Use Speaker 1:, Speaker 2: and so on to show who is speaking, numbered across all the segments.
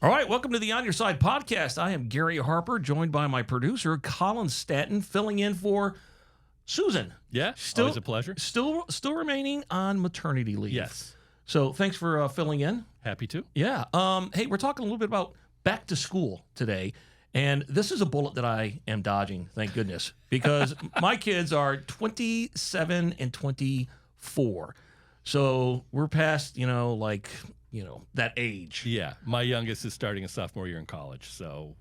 Speaker 1: All right, welcome to the On Your Side podcast. I am Gary Harper, joined by my producer, Colin Stanton, filling in for Susan.
Speaker 2: Yeah, always a pleasure.
Speaker 1: Still remaining on maternity leave.
Speaker 2: Yes.
Speaker 1: So thanks for filling in.
Speaker 2: Happy to.
Speaker 1: Yeah. Hey, we're talking a little bit about back to school today. And this is a bullet that I am dodging, thank goodness, because my kids are 27 and 24. So we're past, that age.
Speaker 2: Yeah, my youngest is starting a sophomore year in college, so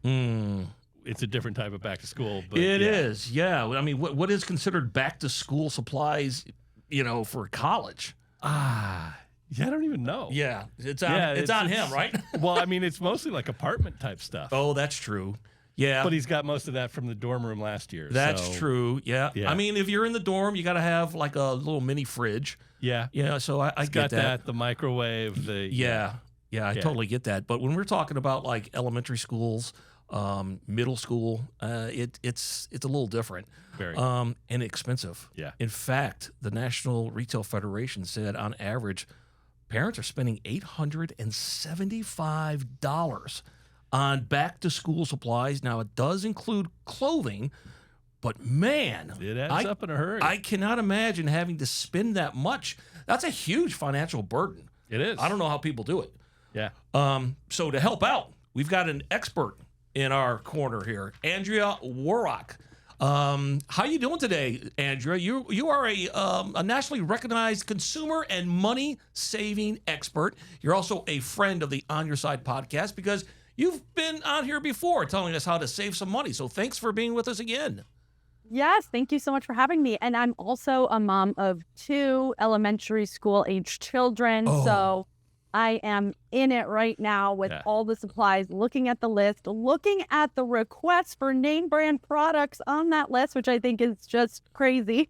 Speaker 2: it's a different type of back to school. But
Speaker 1: It is, yeah. I mean, what is considered back to school supplies, for college?
Speaker 2: Yeah, I don't even know.
Speaker 1: Yeah, it's on him, right?
Speaker 2: Well, I mean, it's mostly like apartment type stuff.
Speaker 1: Oh, that's true. Yeah.
Speaker 2: But he's got most of that from the dorm room last year.
Speaker 1: That's
Speaker 2: so,
Speaker 1: true. Yeah. I mean, if you're in the dorm, you got to have like a little mini fridge.
Speaker 2: Yeah.
Speaker 1: Yeah. So I get
Speaker 2: got
Speaker 1: that.
Speaker 2: The microwave.
Speaker 1: Yeah, I totally get that. But when we're talking about like elementary schools, middle school, it's a little different.
Speaker 2: Very.
Speaker 1: And expensive.
Speaker 2: Yeah.
Speaker 1: In fact, the National Retail Federation said on average, parents are spending $875 on back to school supplies. Now it does include clothing, but man,
Speaker 2: it adds up in a hurry.
Speaker 1: I cannot imagine having to spend that much. That's a huge financial burden.
Speaker 2: It is.
Speaker 1: I don't know how people do it.
Speaker 2: Yeah.
Speaker 1: So to help out, we've got an expert in our corner here, Andrea Waroch. How you doing today, Andrea? You are a nationally recognized consumer and money saving expert. You're also a friend of the On Your Side podcast because you've been on here before telling us how to save some money. So thanks for being with us again.
Speaker 3: Yes, thank you so much for having me. And I'm also a mom of 2 elementary school age children.
Speaker 1: Oh.
Speaker 3: So I am in it right now with all the supplies, looking at the list, looking at the requests for name brand products on that list, which I think is just crazy.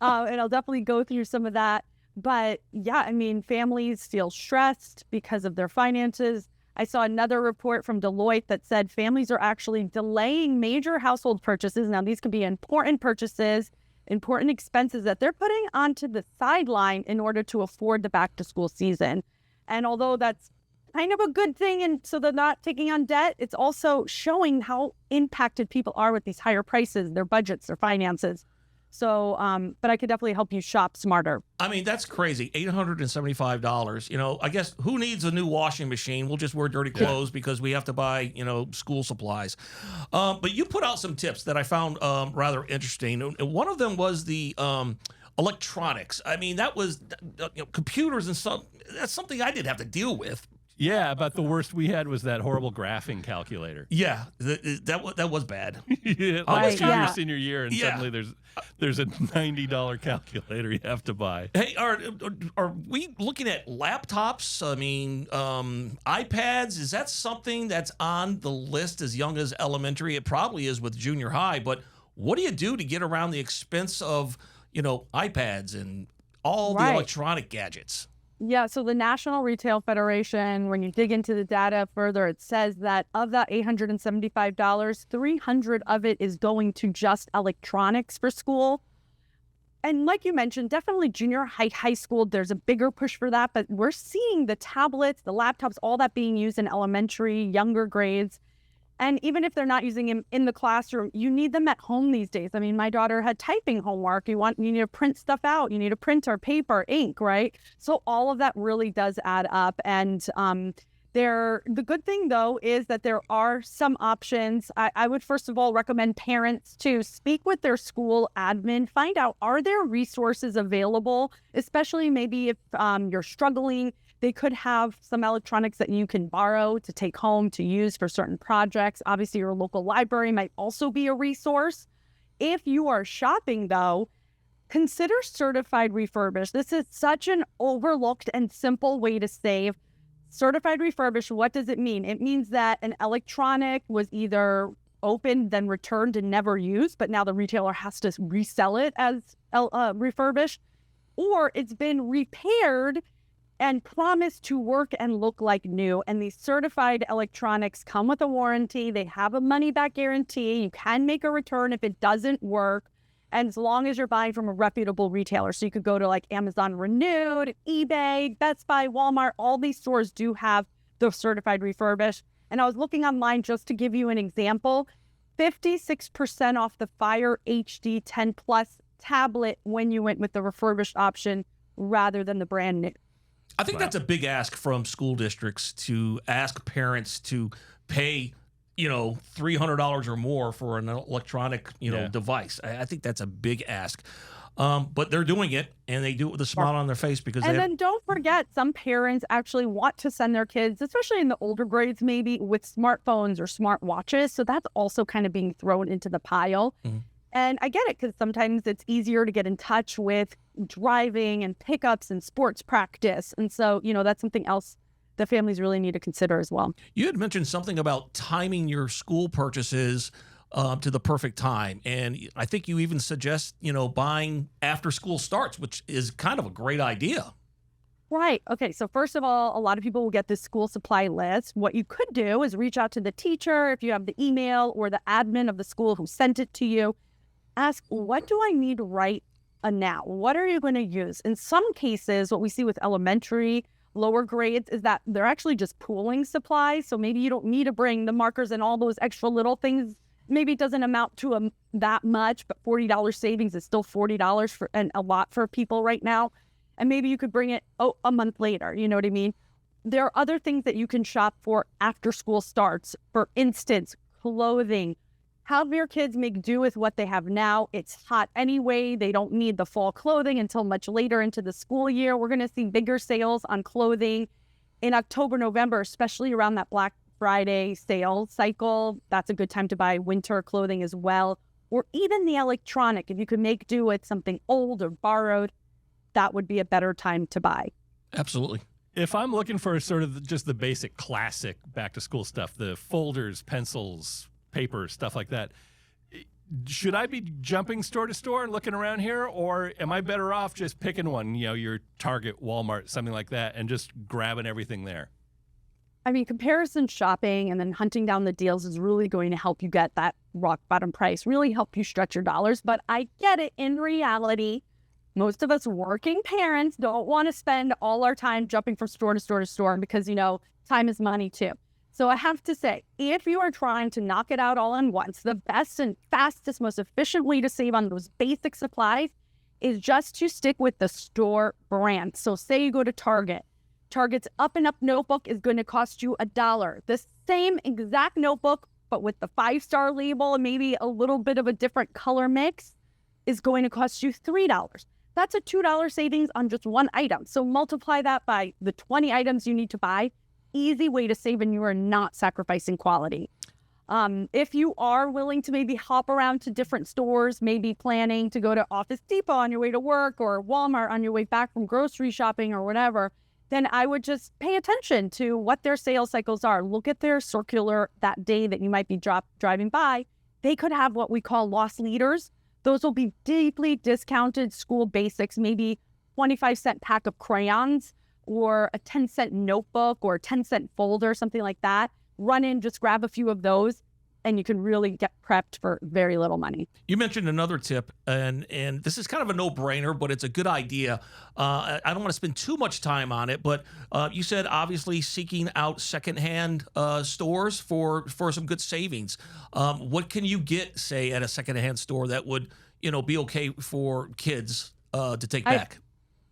Speaker 3: And I'll definitely go through some of that. But yeah, I mean, families feel stressed because of their finances. I saw another report from Deloitte that said families are actually delaying major household purchases. Now, these could be important purchases, important expenses that they're putting onto the sideline in order to afford the back to school season. And although that's kind of a good thing, and so they're not taking on debt, it's also showing how impacted people are with these higher prices, their budgets, their finances. So, but I could definitely help you shop smarter.
Speaker 1: I mean, that's crazy. $875. I guess who needs a new washing machine? We'll just wear dirty clothes because we have to buy, school supplies. But you put out some tips that I found rather interesting. And one of them was the electronics. I mean, that was computers and stuff. That's something I did have to deal with.
Speaker 2: Yeah, about the worst we had was that horrible graphing calculator.
Speaker 1: Yeah, that was bad.
Speaker 2: Your senior year, and suddenly there's a $90 calculator you have to buy.
Speaker 1: Hey, are we looking at laptops? I mean, iPads? Is that something that's on the list as young as elementary? It probably is with junior high, but what do you do to get around the expense of, iPads and all the electronic gadgets?
Speaker 3: Yeah, so the National Retail Federation, when you dig into the data further, it says that of that $875, $300 of it is going to just electronics for school. And like you mentioned, definitely junior high school, there's a bigger push for that, but we're seeing the tablets, the laptops, all that being used in elementary, younger grades. And even if they're not using them in the classroom, you need them at home these days. I mean, my daughter had typing homework. You need to print stuff out. You need a printer, paper, ink, right? So all of that really does add up. And the good thing, though, is that there are some options. I would, first of all, recommend parents to speak with their school admin, find out, are there resources available, especially maybe if you're struggling. They could have some electronics that you can borrow to take home to use for certain projects. Obviously, your local library might also be a resource. If you are shopping, though, consider certified refurbished. This is such an overlooked and simple way to save. Certified refurbished, what does it mean? It means that an electronic was either opened, then returned and never used, but now the retailer has to resell it as refurbished, or it's been repaired and promised to work and look like new. And these certified electronics come with a warranty. They have a money-back guarantee. You can make a return if it doesn't work, and as long as you're buying from a reputable retailer. So you could go to like Amazon Renewed, eBay, Best Buy, Walmart. All these stores do have the certified refurbished. And I was looking online just to give you an example, 56% off the Fire HD 10 Plus tablet when you went with the refurbished option rather than the brand new.
Speaker 1: I think that's a big ask from school districts to ask parents to pay, $300 or more for an electronic, device. I think that's a big ask. But they're doing it, and they do it with a smile on their face because
Speaker 3: then don't forget, some parents actually want to send their kids, especially in the older grades, maybe with smartphones or smartwatches. So that's also kind of being thrown into the pile. Mm-hmm. And I get it, because sometimes it's easier to get in touch with driving and pickups and sports practice. And so, that's something else the families really need to consider as well.
Speaker 1: You had mentioned something about timing your school purchases to the perfect time. And I think you even suggest, buying after school starts, which is kind of a great idea.
Speaker 3: Right. Okay. So first of all, a lot of people will get this school supply list. What you could do is reach out to the teacher if you have the email, or the admin of the school who sent it to you. Ask, what do I need right now? What are you going to use? In some cases, what we see with elementary, lower grades is that they're actually just pooling supplies. So maybe you don't need to bring the markers and all those extra little things. Maybe it doesn't amount to that much, but $40 savings is still $40 and a lot for people right now. And maybe you could bring it a month later. You know what I mean? There are other things that you can shop for after school starts. For instance, clothing. Have your kids make do with what they have now. It's hot anyway. They don't need the fall clothing until much later into the school year. We're going to see bigger sales on clothing in October, November, especially around that Black Friday sales cycle. That's a good time to buy winter clothing as well. Or even the electronic. If you could make do with something old or borrowed, that would be a better time to buy.
Speaker 1: Absolutely.
Speaker 2: If I'm looking for sort of just the basic classic back to school stuff, the folders, pencils, paper, stuff like that, should I be jumping store to store and looking around here, or am I better off just picking one, your Target, Walmart, something like that, and just grabbing everything there?
Speaker 3: I mean, comparison shopping and then hunting down the deals is really going to help you get that rock bottom price, really help you stretch your dollars. But I get it. In reality, most of us working parents don't want to spend all our time jumping from store to store to store because, time is money too. So I have to say, if you are trying to knock it out all at once, the best and fastest, most efficient way to save on those basic supplies is just to stick with the store brand. So say you go to Target. Target's Up and Up notebook is going to cost you $1. The same exact notebook, but with the 5-star label and maybe a little bit of a different color mix, is going to cost you $3. That's a $2 savings on just one item. So multiply that by the 20 items you need to buy. Easy way to save, and you are not sacrificing quality. If you are willing to maybe hop around to different stores, maybe planning to go to Office Depot on your way to work or Walmart on your way back from grocery shopping or whatever, then I would just pay attention to what their sales cycles are. Look at their circular that day that you might be driving by. They could have what we call loss leaders. Those will be deeply discounted school basics, maybe 25-cent pack of crayons, or a 10-cent notebook or a 10-cent folder, something like that. Run in, just grab a few of those, and you can really get prepped for very little money.
Speaker 1: You mentioned another tip, and this is kind of a no-brainer, but it's a good idea. I don't want to spend too much time on it, but you said obviously seeking out secondhand stores for some good savings. What can you get, say, at a secondhand store that would be okay for kids to take back?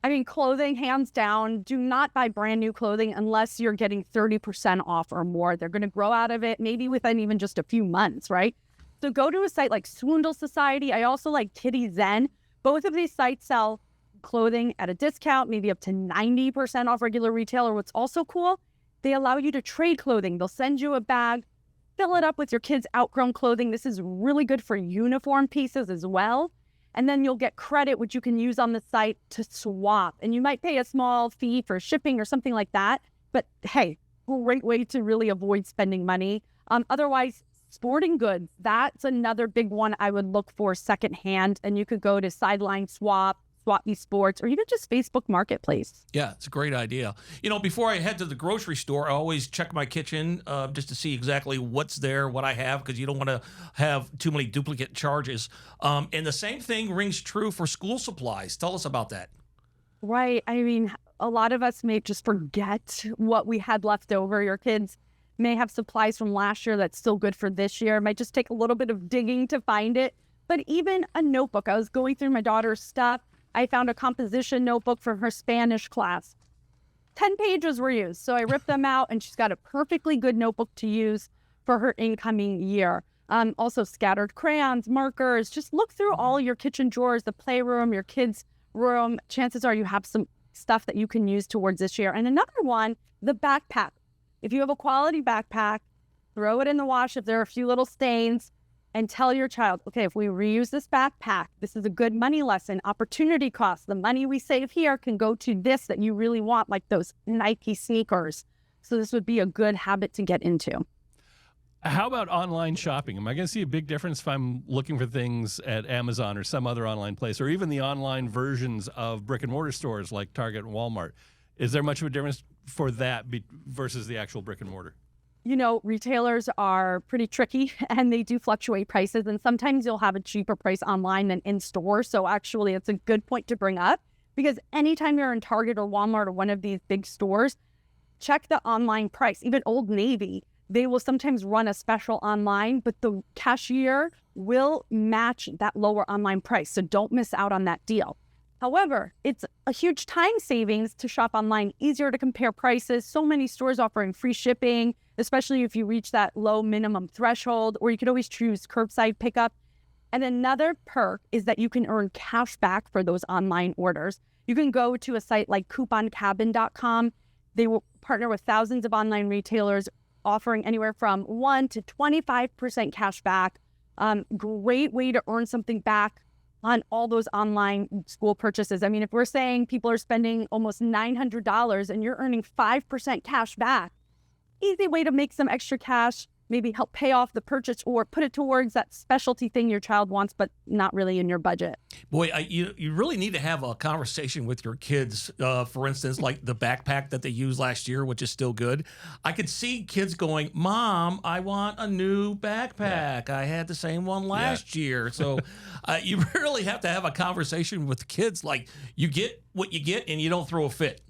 Speaker 3: I mean, clothing, hands down, do not buy brand new clothing unless you're getting 30% off or more. They're going to grow out of it maybe within even just a few months, right? So go to a site like Swindle Society. I also like Kitty Zen. Both of these sites sell clothing at a discount, maybe up to 90% off regular retail. Or what's also cool, they allow you to trade clothing. They'll send you a bag, fill it up with your kids' outgrown clothing. This is really good for uniform pieces as well. And then you'll get credit, which you can use on the site to swap. And you might pay a small fee for shipping or something like that. But hey, great way to really avoid spending money. Otherwise, sporting goods, that's another big one I would look for secondhand. And you could go to Sideline Swap, Swap Me Sports, or even just Facebook Marketplace.
Speaker 1: Yeah, it's a great idea. Before I head to the grocery store, I always check my kitchen just to see exactly what's there, what I have, because you don't want to have too many duplicate charges. And the same thing rings true for school supplies. Tell us about that.
Speaker 3: Right. I mean, a lot of us may just forget what we had left over. Your kids may have supplies from last year that's still good for this year. It might just take a little bit of digging to find it. But even a notebook, I was going through my daughter's stuff. I found a composition notebook for her Spanish class. 10 pages were used. So I ripped them out, and she's got a perfectly good notebook to use for her incoming year. Also scattered crayons, markers. Just look through all your kitchen drawers, the playroom, your kids' room. Chances are you have some stuff that you can use towards this year. And another one, the backpack. If you have a quality backpack, throw it in the wash if there are a few little stains, and tell your child, okay, if we reuse this backpack, this is a good money lesson, opportunity cost. The money we save here can go to this that you really want, like those Nike sneakers. So this would be a good habit to get into.
Speaker 2: How about online shopping? Am I going to see a big difference if I'm looking for things at Amazon or some other online place, or even the online versions of brick and mortar stores like Target and Walmart? Is there much of a difference for that versus the actual brick and mortar?
Speaker 3: You know, retailers are pretty tricky and they do fluctuate prices. And sometimes you'll have a cheaper price online than in store. So actually, it's a good point to bring up, because anytime you're in Target or Walmart or one of these big stores, check the online price. Even Old Navy, they will sometimes run a special online, but the cashier will match that lower online price. So don't miss out on that deal. However, it's a huge time savings to shop online, easier to compare prices. So many stores offering free shipping, especially if you reach that low minimum threshold, or you could always choose curbside pickup. And another perk is that you can earn cash back for those online orders. You can go to a site like couponcabin.com. They will partner with thousands of online retailers offering anywhere from 1 to 25% cash back. Great way to earn something back on all those online school purchases. I mean, if we're saying people are spending almost $900 and you're earning 5% cash back, easy way to make some extra cash, maybe help pay off the purchase or put it towards that specialty thing your child wants, but not really in your budget.
Speaker 1: Boy, you really need to have a conversation with your kids. For instance, like the backpack that they used last year, which is still good. I could see kids going, "Mom, I want a new backpack. I had the same one last year." So you really have to have a conversation with kids. Like, you get what you get and you don't throw a fit.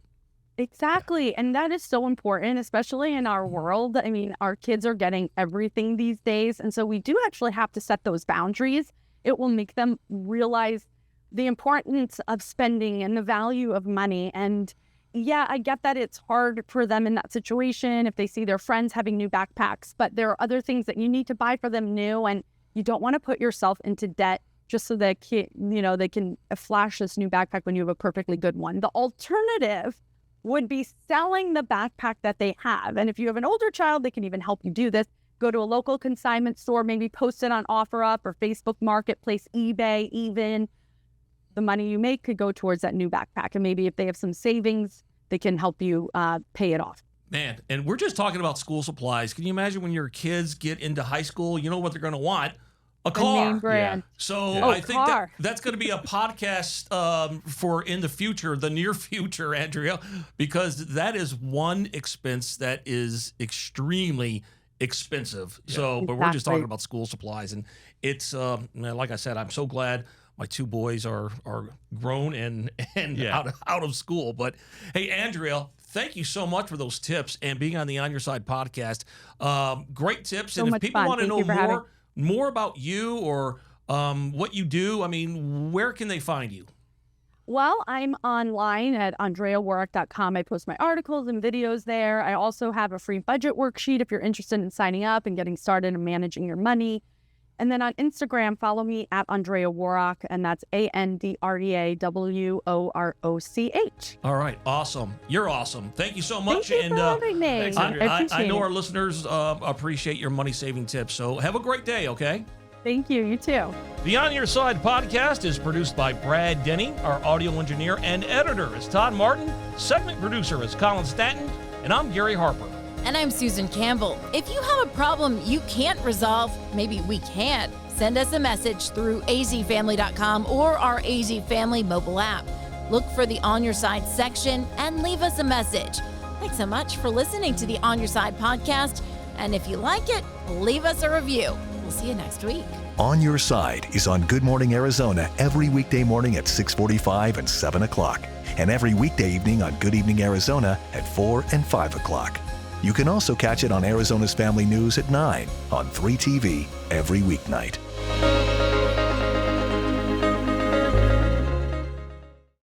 Speaker 3: Exactly. And that is so important, especially in our world. I mean, our kids are getting everything these days. And so we do actually have to set those boundaries. It will make them realize the importance of spending and the value of money. And yeah, I get that it's hard for them in that situation if they see their friends having new backpacks, but there are other things that you need to buy for them new. And you don't want to put yourself into debt just so that they can flash this new backpack when you have a perfectly good one. The alternative would be selling the backpack that they have. And if you have an older child, they can even help you do this. Go to a local consignment store, maybe post it on OfferUp or Facebook Marketplace, eBay even. The money you make could go towards that new backpack. And maybe if they have some savings, they can help you pay it off.
Speaker 1: Man, and we're just talking about school supplies. Can you imagine when your kids get into high school, you know what they're going to want? A car.
Speaker 3: Name brand.
Speaker 1: Yeah. So I think that's going to be a podcast for in the future, the near future, Andrea, because that is one expense that is extremely expensive. Yeah. So, but we're just talking about school supplies, and it's like I said, I'm so glad my two boys are grown and out of school. But hey, Andrea, thank you so much for those tips and being on the On Your Side podcast. Great tips,
Speaker 3: so
Speaker 1: and if people want to know
Speaker 3: more
Speaker 1: about you or what you do, I mean, where can they find you?
Speaker 3: Well, I'm online at andreawaroch.com. I post my articles and videos there. I also have a free budget worksheet if you're interested in signing up and getting started and managing your money. And then on Instagram, follow me at Andrea Waroch, and that's AndreaWaroch.
Speaker 1: All right, awesome. You're awesome. Thank you so much.
Speaker 3: Thank you for having me.
Speaker 1: Thanks, I know our listeners appreciate your money saving tips. So have a great day. Okay.
Speaker 3: Thank you. You too.
Speaker 1: The On Your Side podcast is produced by Brad Denny. Our audio engineer and editor is Todd Martin. Segment producer is Colin Stanton, and I'm Gary Harper.
Speaker 4: And I'm Susan Campbell. If you have a problem you can't resolve, maybe we can. Send us a message through azfamily.com or our AZ Family mobile app. Look for the On Your Side section and leave us a message. Thanks so much for listening to the On Your Side podcast. And if you like it, leave us a review. We'll see you next week.
Speaker 5: On Your Side is on Good Morning Arizona every weekday morning at 6:45 and 7 o'clock. And every weekday evening on Good Evening Arizona at 4 and 5 o'clock. You can also catch it on Arizona's Family News at 9 on 3TV every weeknight.